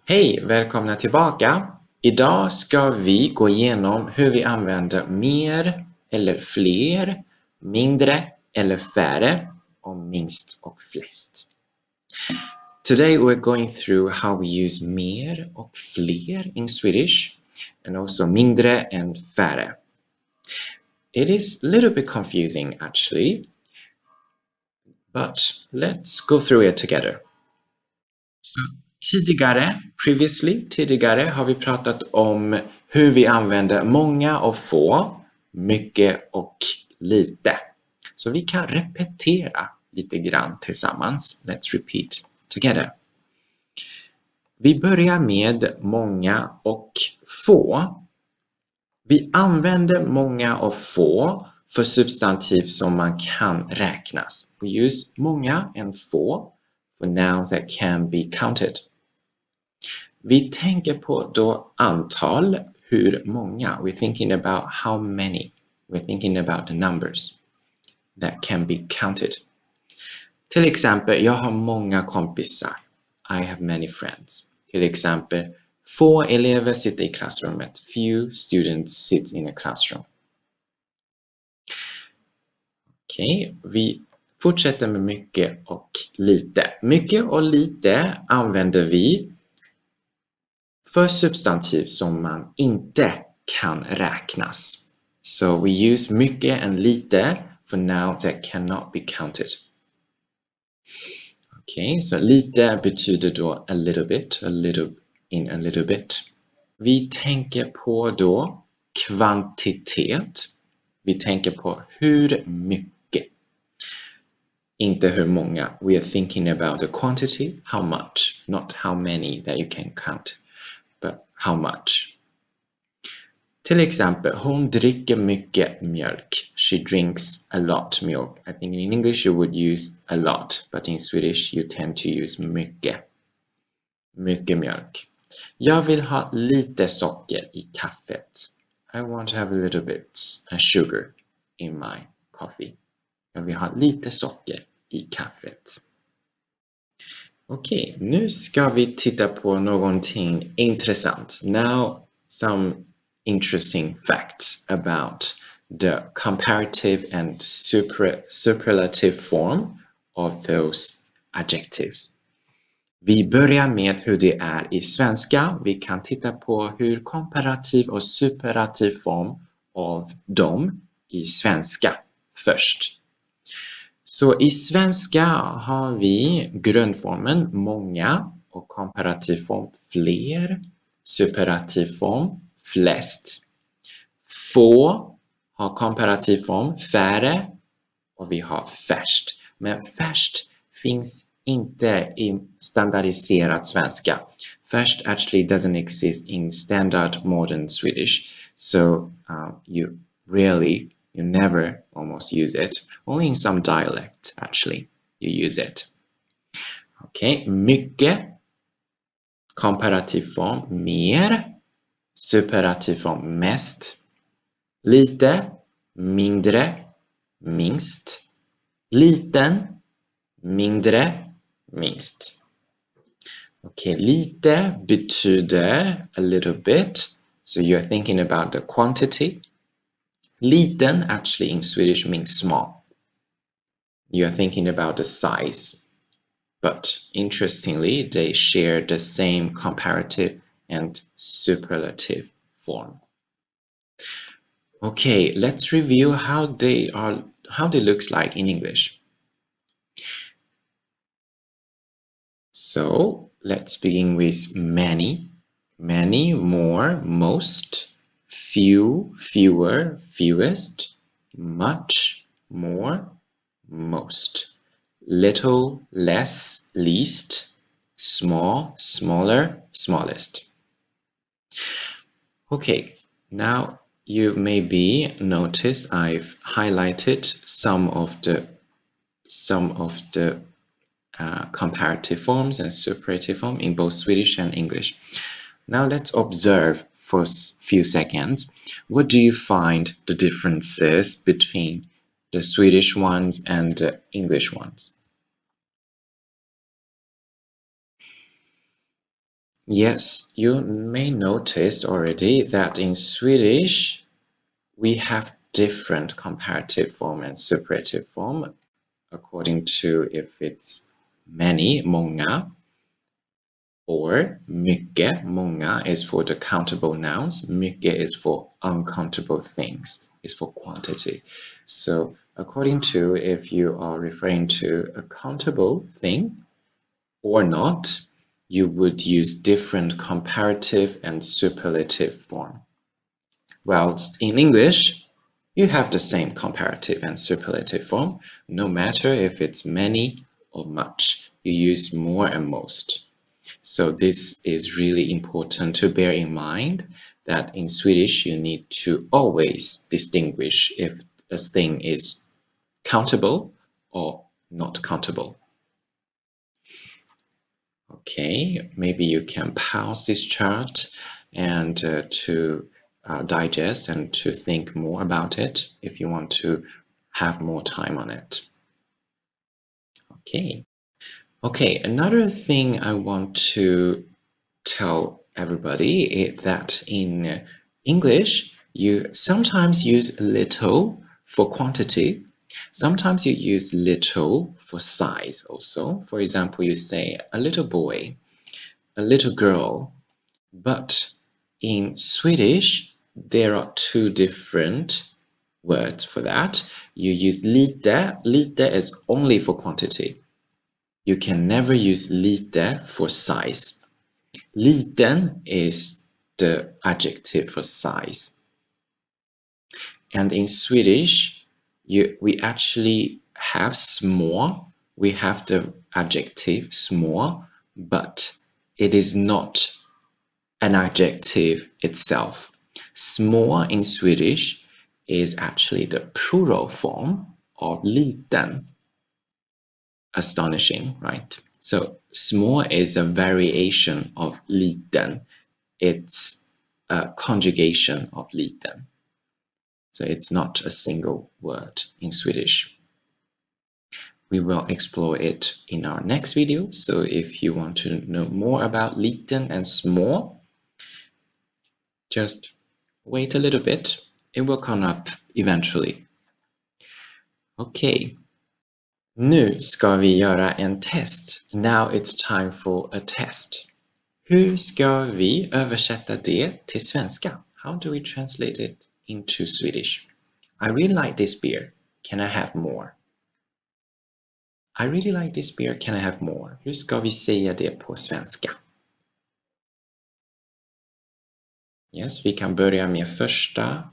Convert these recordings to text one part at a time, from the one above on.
Hej, välkomna tillbaka. Idag ska vi gå igenom hur vi använder mer eller fler, mindre eller färre och minst och flest. Today we're going through how we use mer och fler in Swedish and also mindre and färre. It is a little bit confusing actually, but let's go through it together. Så tidigare har vi pratat om hur vi använder många och få, mycket och lite. Så vi kan repetera lite grann tillsammans. Let's repeat together. Vi börjar med många och få. Vi använder många och få för substantiv som man kan räknas. We use många and få for nouns that can be counted. Vi tänker på då antal, hur många. We're thinking about how many. We're thinking about the numbers that can be counted. Till exempel, jag har många kompisar. I have many friends. Till exempel, få elever sitter i klassrummet. Few students sit in a classroom. Okej, vi fortsätter med mycket och lite. Mycket och lite använder vi för substantiv som man inte kan räknas. So we use mycket and lite for nouns that cannot be counted. Okej, så lite betyder då a little bit, a little bit. Vi tänker på då kvantitet. Vi tänker på hur mycket. Inte hur många. We are thinking about the quantity, how much, not how many that you can count, but how much. Till exempel, hon dricker mycket mjölk. She drinks a lot milk. I think in English you would use a lot, but in Swedish you tend to use mycket. Mycket mjölk. Jag vill ha lite socker i kaffet. I want to have a little bit of sugar in my coffee. Jag vill ha lite socker i kaffet. Okej, nu ska vi titta på någonting intressant. Now some interesting facts about the comparative and superlative form of those adjectives. Vi börjar med hur det är i svenska. Vi kan titta på hur komparativ och superlativ form av dem i svenska först. Så i svenska har vi grundformen många och komparativ form fler, superlativ form flest. Få har komparativ form färre och vi har färst. Men färst finns inte i standardiserad svenska. Färst actually doesn't exist in standard modern Swedish. So you never almost use it. Only in some dialect actually you use it. Okay, mycket. Komparativ form mer. Superlativ form mest. Lite. Mindre. Minst. Liten. Mindre. Minst. Okay, lite betyder a little bit. So you're thinking about the quantity. Liten actually in Swedish means small. You're thinking about the size. But interestingly, they share the same comparative and superlative form. Okay, let's review how they looks like in English. So let's begin with many. Many, more, most. Few, fewer, fewest. Much, more, most. Little, less, least. Small, smaller, smallest. Okay, now you maybe notice I've highlighted some of the comparative forms and superlative form in both Swedish and English. Now let's observe for a few seconds. What do you find the differences between the Swedish ones and the English ones? Yes, you may notice already that in Swedish we have different comparative form and superlative form according to if it's many, många, or mycket. Många is for the countable nouns. Mycket is for uncountable things, is for quantity. So according to if you are referring to a countable thing or not, you would use different comparative and superlative form. Whilst in English, you have the same comparative and superlative form, no matter if it's many or much. You use more and most. So this is really important to bear in mind that in Swedish you need to always distinguish if a thing is countable or not countable. Okay, maybe you can pause this chart and to digest and to think more about it if you want to have more time on it. Okay, another thing I want to tell everybody is that in English, you sometimes use little for quantity. Sometimes you use little for size also. For example, you say a little boy, a little girl. But in Swedish, there are two different words for that. You use lite. Lite is only for quantity. You can never use lite for size. Liten is the adjective for size. And in Swedish, we actually have small. We have the adjective small, but it is not an adjective itself. Small in Swedish is actually the plural form of liten. Astonishing, right? So small is a variation of liten. It's a conjugation of liten. So it's not a single word in Swedish. We will explore it in our next video. So if you want to know more about liten and small, just wait a little bit. It will come up eventually. Okay. Nu ska vi göra en test. Now it's time for a test. Hur ska vi översätta det till svenska? How do we translate it into Swedish? I really like this beer. Can I have more? I really like this beer. Can I have more? Hur ska vi säga det på svenska? Yes, vi kan börja med första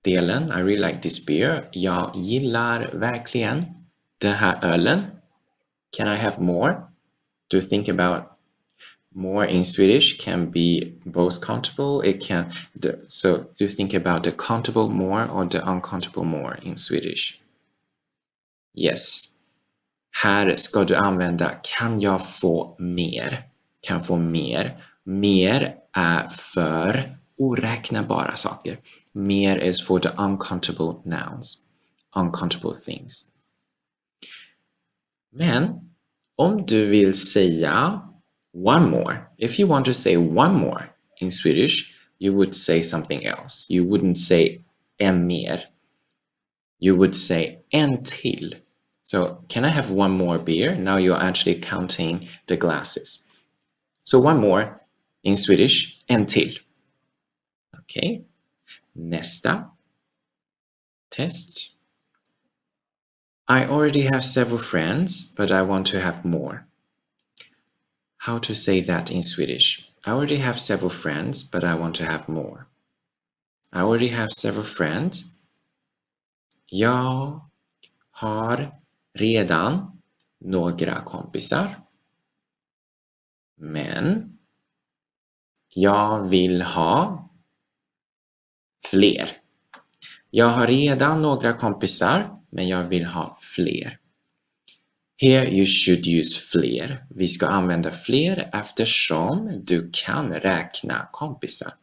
delen. I really like this beer. Jag gillar verkligen den här ölen. Can I have more? Do you think about more in Swedish can be both countable. So do you think about the countable more or the uncountable more in Swedish? Yes. Här ska du använda kan jag få mer? Kan få mer. Mer är för oräknebara saker. Mer is for the uncountable nouns. Uncountable things. Men om du vill säga one more, if you want to say one more in Swedish, you would say something else. You wouldn't say en mer. You would say en till. So can I have one more beer? Now you're actually counting the glasses. So one more in Swedish, en till. Okay. Mesta. Test. I already have several friends, but I want to have more. How to say that in Swedish? I already have several friends, but I want to have more. I already have several friends. Jag har redan några kompisar. Men jag vill ha fler. Jag har redan några kompisar, men jag vill ha fler. Here you should use fler. Vi ska använda fler eftersom du kan räkna kompisar.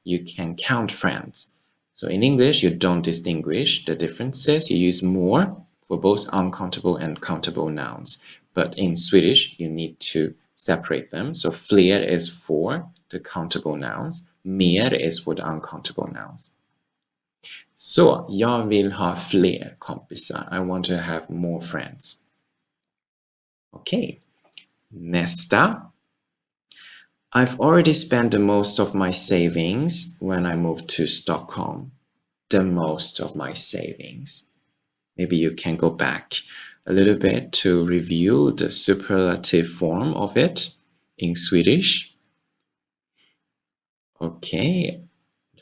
You can count friends. So in English, you don't distinguish the differences. You use more for both uncountable and countable nouns. But in Swedish, you need to separate them. So fler is for the countable nouns. Mer is for the uncountable nouns. Så jag vill ha fler kompisar. I want to have more friends. Okej. Nästa. I've already spent the most of my savings when I moved to Stockholm. The most of my savings. Maybe you can go back a little bit to review the superlative form of it in Swedish. Okej.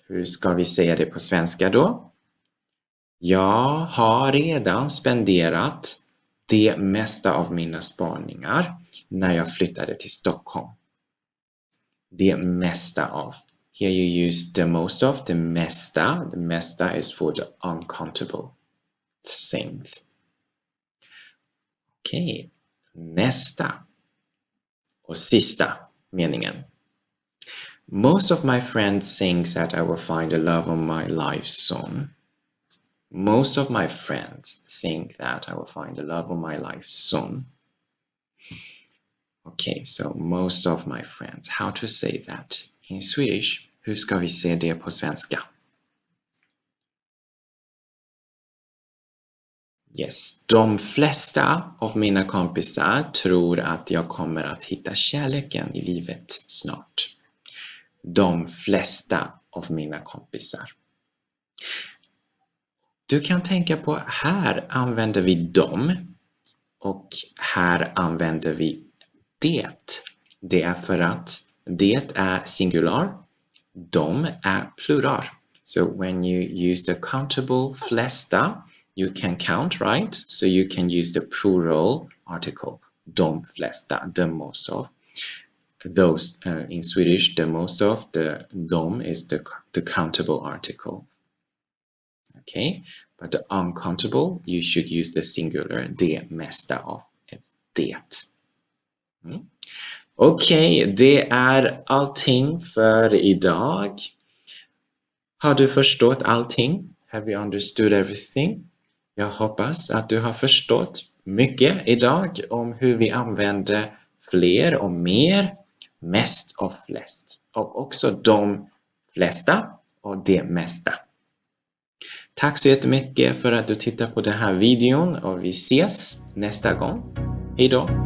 Hur ska vi säga det på svenska då? Jag har redan spenderat det mesta av mina spaningar när jag flyttade till Stockholm. Det mesta av. Here you use the most of, the mesta. The mesta is for the uncountable things. Okej, nästa och sista meningen. Most of my friends think that I will find the love of my life soon. Most of my friends think that I will find the love of my life soon. Okay, so most of my friends. How to say that in Swedish? Hur ska vi säga det på svenska? Yes, de flesta av mina kompisar tror att jag kommer att hitta kärleken i livet snart. De flesta av mina kompisar. Du kan tänka på, här använder vi dem och här använder vi det. Det är för att det är singular, de är plural. So when you use the countable flesta, you can count, right? So you can use the plural article. De flesta, the most of. Those in Swedish, the most of, the dom is the countable article. Okay, but the uncountable, you should use the singular, det mesta av. It's det. Okej, det är allting för idag. Har du förstått allting? Have you understood everything? Jag hoppas att du har förstått mycket idag om hur vi använder fler och mer, mest och flest. Och också de flesta och det mesta. Tack så jättemycket för att du tittar på den här videon och vi ses nästa gång. Hej då!